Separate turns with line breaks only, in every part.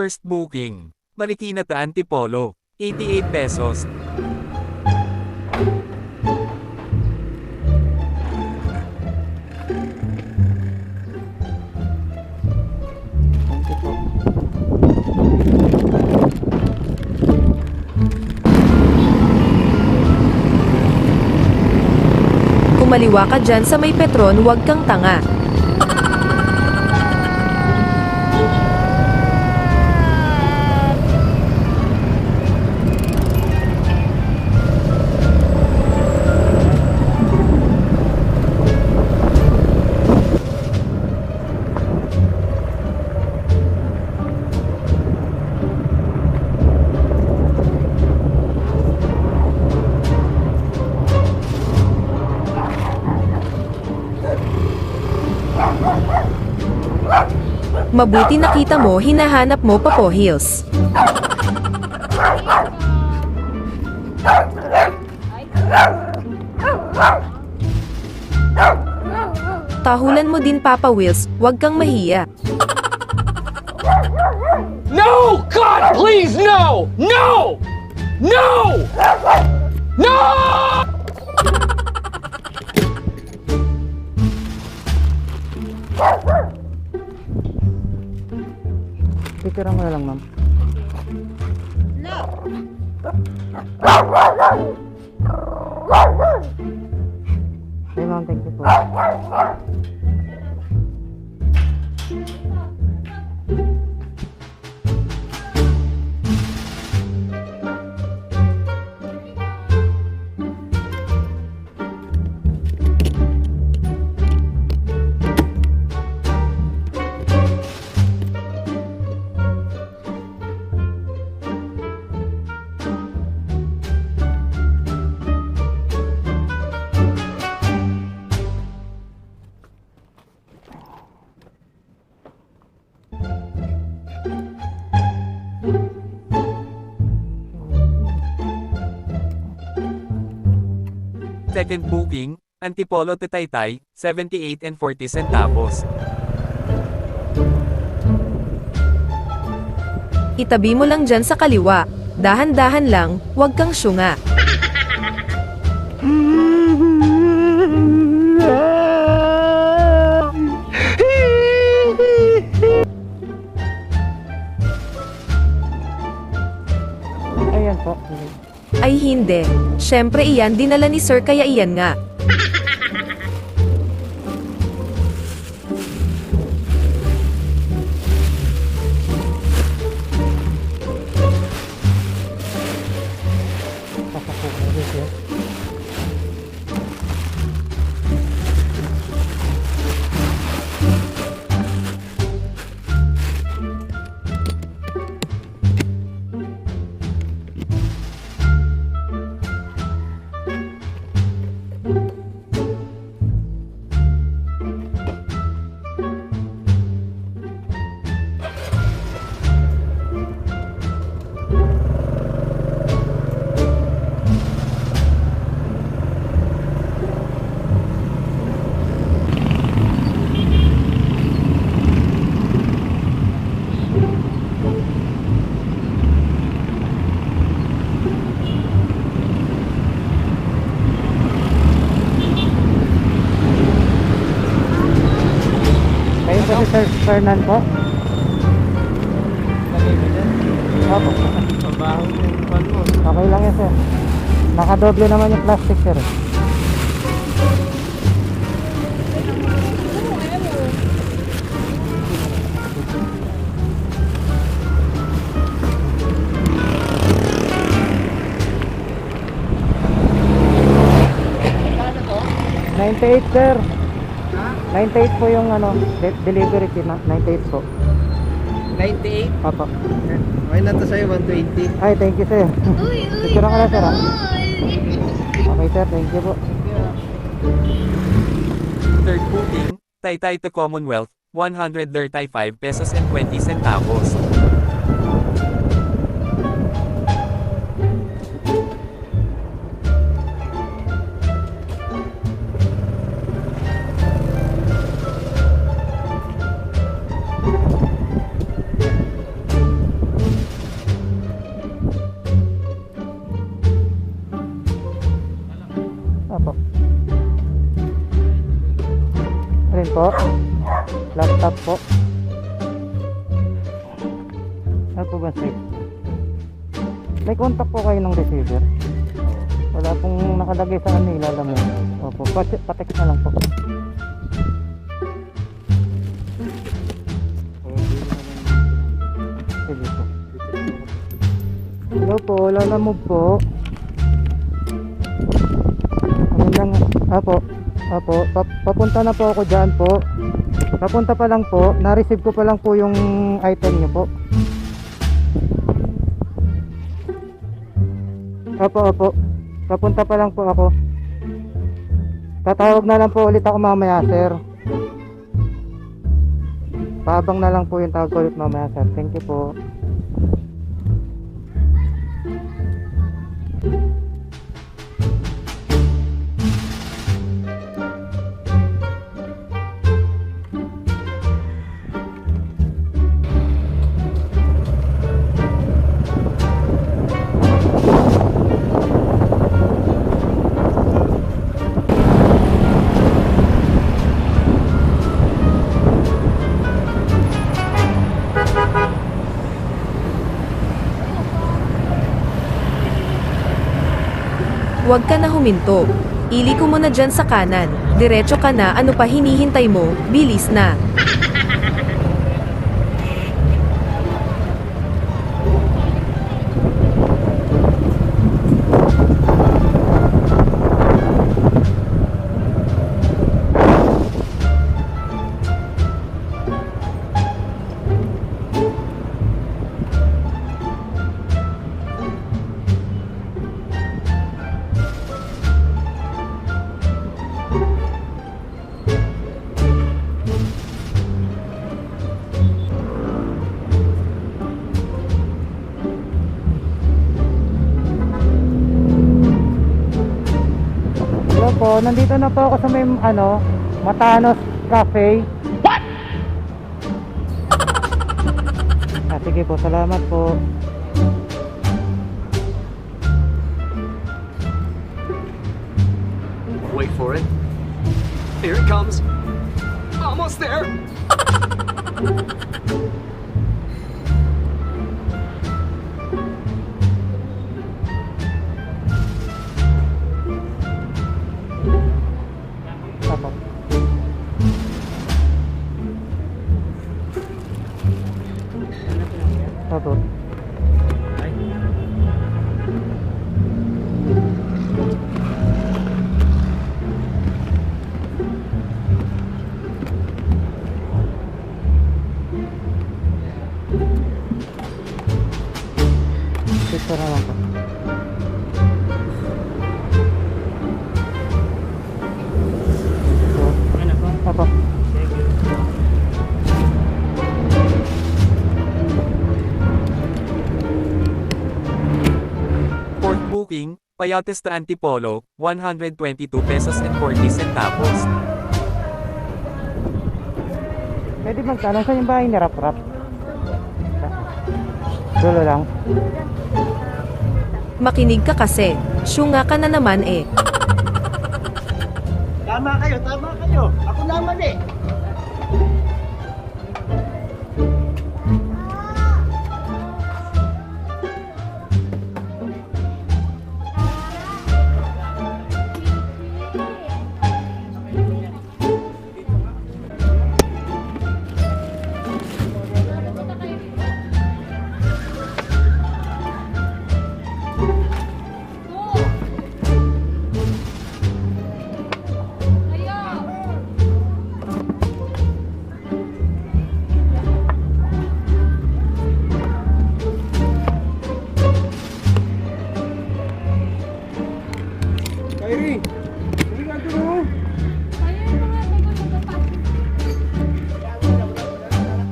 First booking, Marikina to Antipolo, 88 pesos.
Thank you po.
Kumaliwa ka dyan sa may Petron, huwag kang tanga. Mabuti nakita mo, hinahanap mo pa po, Hills. Tahulan mo din, Papa Wills, huwag kang mahiya.
No! God, please, no! No! No! No!
Picturean mo na lang, ma'am. Hey, ma'am, thank you po.
Second booking, Antipolo to Taytay, 78 and 40 centavos.
Itabi mo lang dyan sa kaliwa. Dahan-dahan lang, huwag kang syunga.
Ayan po.
Ay hindi. Syempre iyan dinala ni Sir kaya iyan nga.
Pasok po ulit yan. Kayo po si Sir Fernan po? Opo.
Trabaho yung pan mo.
Okay lang yan, sir. Nakadoble naman yung plastic, sir. $98, sir. 98 po yung ano, delivery fee na 98 po.
98?
Papa.
Okay na to sa'yo, 120.
Ay, thank you, sir. Picture ka na, sir. Okay, sir. Thank you po.
Third booking, Taytay to Commonwealth, 135 pesos and 20 centavos.
Laptop po. Ano po ba sir? May contact po kayo ng receiver? Wala pong nakalagay sa kanila, alam mo. Opo, patext na lang po. Sige po. Hello po, lalamove po. Ano lang, apo, papunta na po ako dyan po. Papunta pa lang po, na-receive ko pa lang po yung item nyo po. Opo, papunta pa lang po ako. Tatawag na lang po ulit ako mamaya sir. Paabang na lang po yung tawag ko ulit mamaya sir. Thank you po.
Huwag ka na huminto. Iliko mo na dyan sa kanan. Diretso ka na, ano pa hinihintay mo? Bilis na.
Hello po, nandito na po ako sa may Matanos Cafe. What? Sige po, salamat po.
Wait for it. Here it comes. Almost there.
Apo. Apo. Picture na lang po. Apo.
Port booking, Payates to Antipolo, 122 pesos and 40 centavos.
Pwede magtanong sa yung bahay ni Rap Rap? Dulo lang.
Makinig ka kasi. Syunga ka na naman eh.
Tama kayo, tama kayo. Ako naman eh.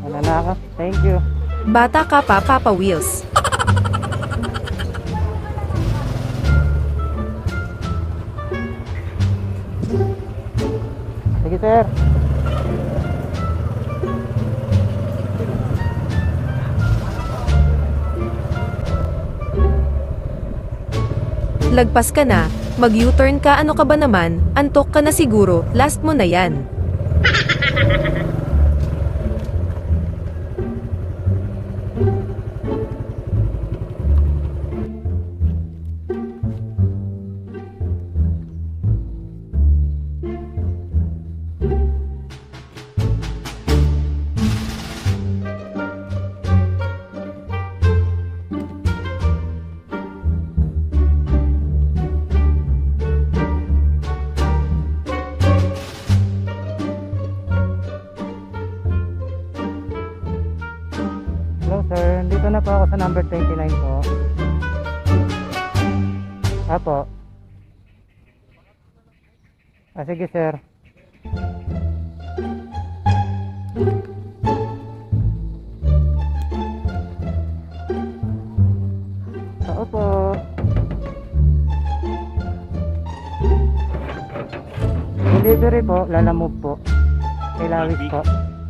Wala na ako. Thank you.
Bata ka pa, Papa Wheels.
Sige sir.
Lagpas ka na, mag-U-turn ka, ano ka ba naman? Antok ka na siguro, last mo na yan.
Hello sir, dito na po ako sa number 29 po. Apo. Sige sir. Opo. Delivery po, lalamove po. Kay Lawis po.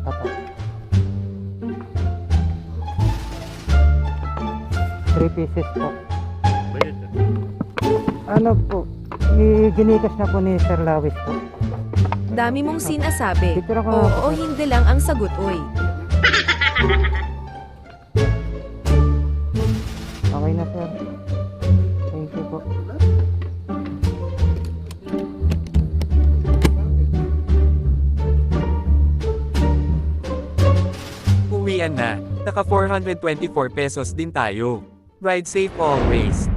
Opo. 3 pieces po. Ano po? I-ginikas na po ni Sir Lawis po.
Dami mong sinasabi.
Picture ako.
Oo o hindi lang ang sagot, oy.
Okay na sir. Thank you po.
Uwian na. Naka 424 pesos din tayo. Ride safe always.